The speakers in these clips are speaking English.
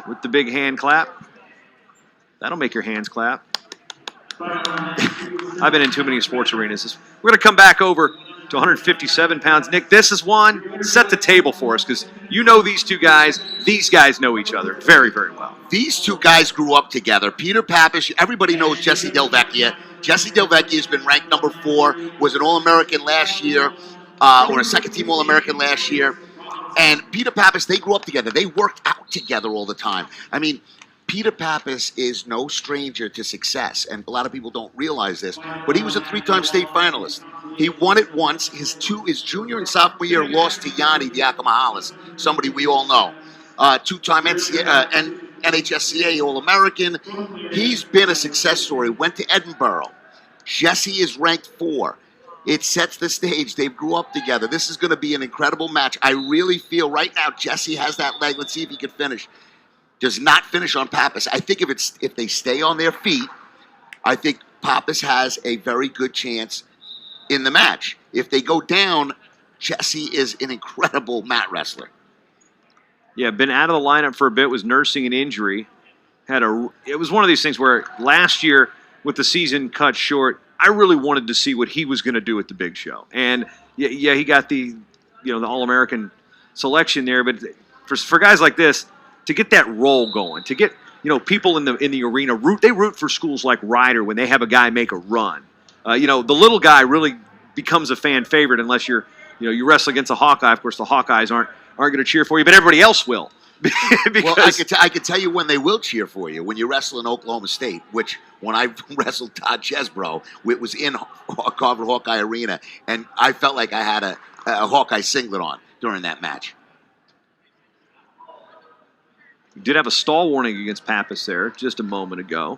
with the big hand clap. That'll make your hands clap. I've been in too many sports arenas. We're going to come back over to 157 pounds. Nick, this is one. Set the table for us because you know these two guys. These guys know each other very, very well. These two guys grew up together. Peter Pappas, everybody knows Jesse Dellavecchia. Jesse Dellavecchia has been ranked number 4, was an All-American last year, or a second-team All-American last year. And Peter Pappas, they grew up together. They worked out together all the time. I mean, Peter Pappas is no stranger to success, and a lot of people don't realize this, but he was a 3-time state finalist. He won it once. His junior and sophomore year lost to Yanni Diakomahalis, somebody we all know. 2-time NHSCA All-American. He's been a success story. Went to Edinboro. Jesse is ranked 4. It sets the stage. They grew up together. This is going to be an incredible match. I really feel right now Jesse has that leg. Let's see if he can finish. Does not finish on Pappas. I think if they stay on their feet, I think Pappas has a very good chance in the match. If they go down, Jesse is an incredible mat wrestler. Yeah, been out of the lineup for a bit, was nursing an injury. It was one of these things where last year, with the season cut short, I really wanted to see what he was going to do at the big show. And yeah, he got the All-American selection there, but for guys like this, to get that roll going, to get people in the arena root for schools like Ryder when they have a guy make a run. The little guy really becomes a fan favorite unless you wrestle against a Hawkeye. Of course, the Hawkeyes aren't going to cheer for you, but everybody else will. Well, I could tell you when they will cheer for you. When you wrestle in Oklahoma State, which when I wrestled Todd Chesbro, it was in Carver Hawkeye Arena, and I felt like I had a Hawkeye singlet on during that match. We did have a stall warning against Pappas there just a moment ago.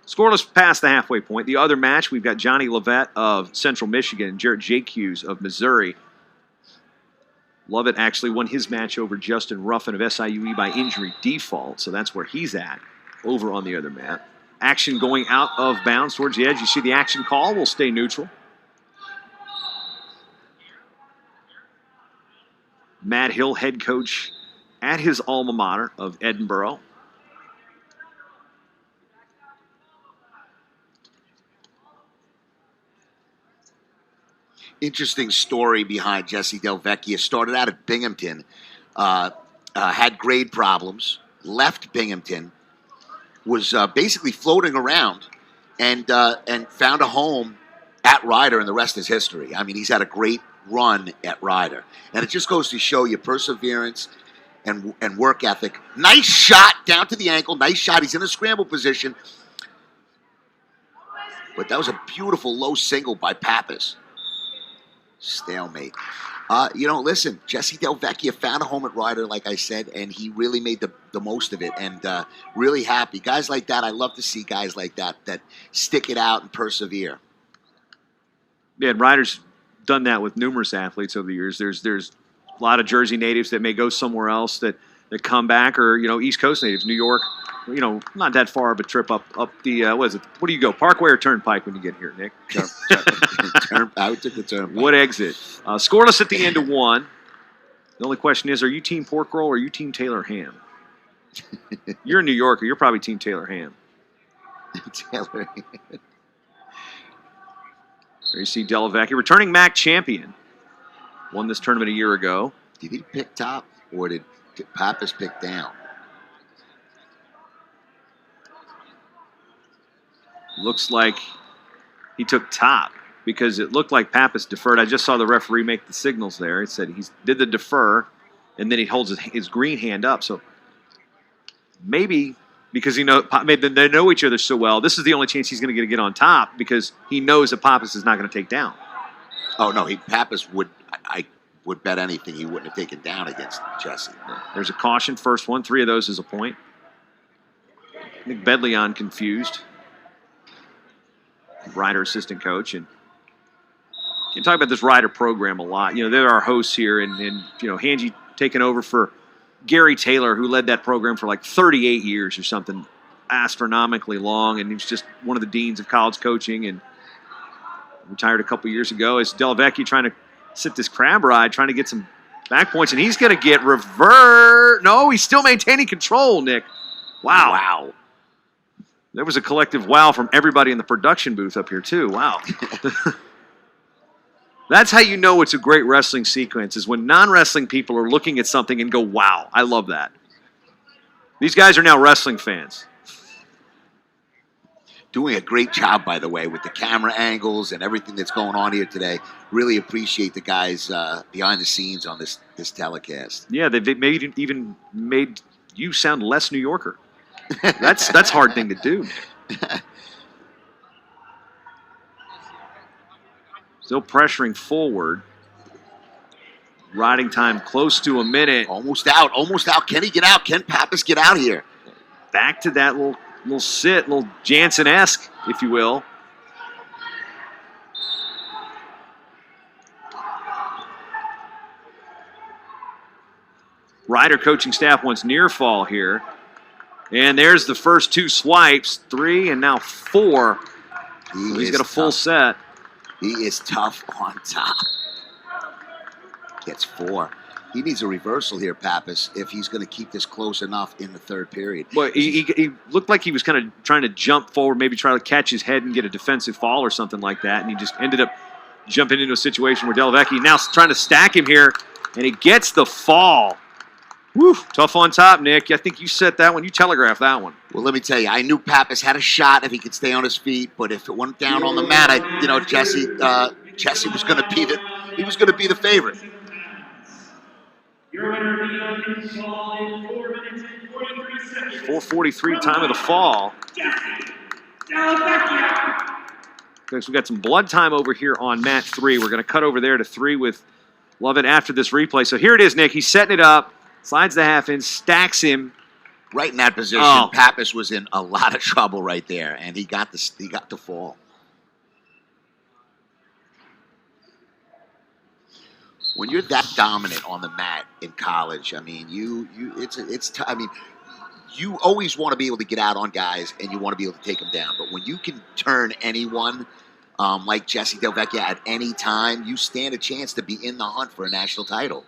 Scoreless past the halfway point. The other match, we've got Johnny Lovett of Central Michigan and Jarrett Jacques of Missouri. Lovett actually won his match over Justin Ruffin of SIUE by injury default, so that's where he's at, over on the other mat. Action going out of bounds towards the edge. You see the action call. We'll stay neutral. Matt Hill, head coach at his alma mater of Edinboro. Interesting story behind Jesse Dellavecchia. Started out at Binghamton, had grade problems, left Binghamton, was basically floating around, and found a home at Ryder, and the rest is history. I mean, he's had a great run at Ryder, and it just goes to show you perseverance and work ethic. Nice shot down to the ankle. Nice shot. He's in a scramble position, but that was a beautiful low single by Pappas. Stalemate. Listen, Jesse Dellavecchia found a home at Ryder, like I said, and he really made the most of it, and really happy. Guys like that, I love to see guys like that stick it out and persevere. Yeah, and Ryder's done that with numerous athletes over the years. There's a lot of Jersey natives that may go somewhere else that come back, or East Coast natives, New York. Not that far of a trip up the, what do you go, Parkway or Turnpike when you get here, Nick? I would take the Turnpike. What exit? Scoreless at the end of 1. The only question is, are you Team Pork Roll or are you Team Taylor Ham? You're a New Yorker. You're probably Team Taylor Ham. Taylor. There you see Dellavecchia, returning MAC champion. Won this tournament a year ago. Did he pick top or did Pappas pick down? Looks like he took top because it looked like Pappas deferred. I just saw the referee make the signals there. It said he did the defer, and then he holds his green hand up. So maybe because maybe they know each other so well, this is the only chance he's going to get on top because he knows that Pappas is not going to take down. Oh, no, Pappas I would bet anything he wouldn't have taken down against Jesse. There's a caution, first one. 3 of those is a point. Nick Bedleon confused. Ryder assistant coach, and you talk about this Ryder program a lot. They're our hosts here, and Hanji taking over for Gary Taylor, who led that program for like 38 years or something, astronomically long, and he was just one of the deans of college coaching, and retired a couple years ago. As Dellavecchia trying to sit this crab ride, trying to get some Back points, and he's going to get revert. No, he's still maintaining control, Nick. Wow. Wow. There was a collective wow from everybody in the production booth up here, too. Wow. That's how you know it's a great wrestling sequence, is when non-wrestling people are looking at something and go, wow, I love that. These guys are now wrestling fans. Doing a great job, by the way, with the camera angles and everything that's going on here today. Really appreciate the guys behind the scenes on this telecast. Yeah, they've even made you sound less New Yorker. That's a hard thing to do. Still pressuring forward. Riding time close to a minute. Almost out. Can he get out? Can Pappas get out here? Back to that little sit, little Jansen-esque, if you will. Ryder coaching staff wants near fall here. And there's the first 2 swipes, 3 and now 4. So he's got a full set. He is tough on top. Gets 4. He needs a reversal here, Pappas, if he's going to keep this close enough in the 3rd period. Well, he looked like he was kind of trying to jump forward, maybe try to catch his head and get a defensive fall or something like that, and he just ended up jumping into a situation where Dellavecchia now trying to stack him here, and he gets the fall. Woo, tough on top, Nick. I think you set that one. You telegraphed that one. Well, let me tell you, I knew Pappas had a shot if he could stay on his feet, but if it went down on the mat, Jesse was going to be the favorite. Your winner is 4 minutes and 43 seconds. 4:43 time of the fall. Dellavecchia. Okay, so we got some blood time over here on mat 3. We're going to cut over there to 3 with Lovett after this replay. So here it is, Nick. He's setting it up. Slides the half in, stacks him. Right in that position, Pappas was in a lot of trouble right there, and he got the fall. When you're that dominant on the mat in college, I mean, you always want to be able to get out on guys, and you want to be able to take them down. But when you can turn anyone like Jesse Dellavecchia at any time, you stand a chance to be in the hunt for a national title.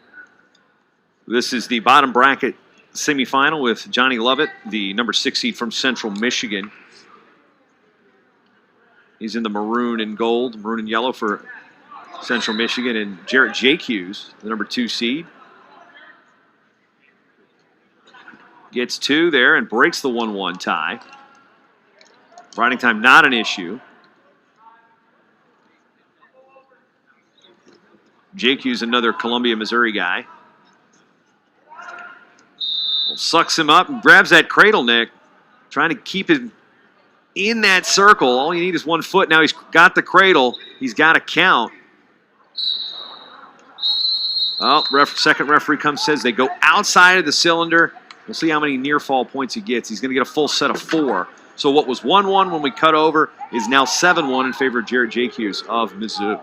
This is the bottom bracket semifinal with Johnny Lovett, the number 6 seed from Central Michigan. He's in the maroon and gold, maroon and yellow for Central Michigan, and Jarrett Jacques, the number 2 seed. Gets 2 there and breaks the 1-1 tie. Riding time not an issue. Jacques, another Columbia, Missouri guy. Sucks him up and grabs that cradle, Nick. Trying to keep him in that circle. All you need is 1 foot. Now he's got the cradle. He's got a count. Oh, second referee comes, says they go outside of the cylinder. We'll see how many near fall points he gets. He's going to get a full set of 4. So what was 1-1 when we cut over is now 7-1 in favor of Jarrett Jacques of Mizzou.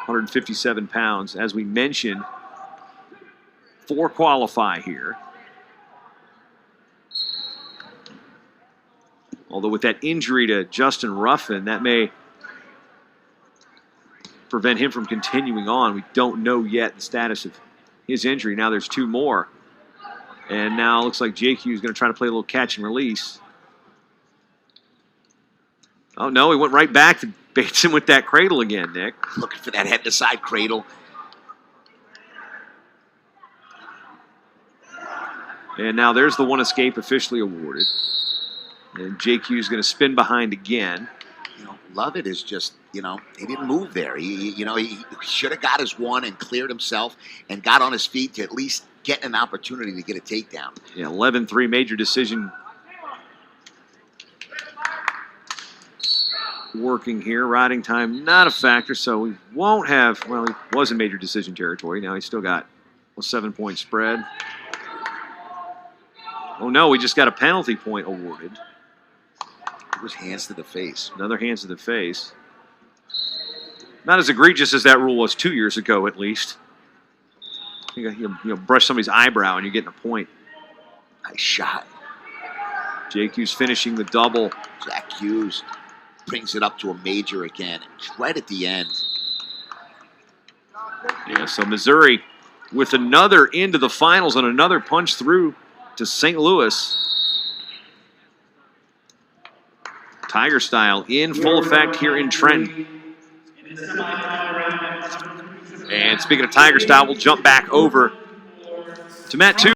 157 pounds. As we mentioned, 4 qualify here. Although with that injury to Justin Ruffin, that may prevent him from continuing on. We don't know yet the status of his injury. Now there's 2 more. And now it looks like Jacques is going to try to play a little catch and release. Oh, no, he went right back to baits him with that cradle again, Nick. Looking for that head-to-side cradle. And now there's the 1 escape officially awarded. And Jacques is going to spin behind again. Lovett is just, he didn't move there. He should have got his 1 and cleared himself and got on his feet to at least get an opportunity to get a takedown. Yeah, 11-3 major decision working here. Riding time not a factor, so we won't have, well, he was in major decision territory. Now he's still got a 7-point spread. Oh, no, we just got a penalty point awarded. It was hands to the face. Another hands to the face. Not as egregious as that rule was 2 years ago, at least. You brush somebody's eyebrow and you're getting a point. Nice shot. Jacques finishing the double. Jacques brings it up to a major again, right at the end. Yeah, so Missouri with another into the finals and another punch through to St. Louis. Tiger style in full effect here in Trenton. And speaking of Tiger style, we'll jump back over to Matt 2.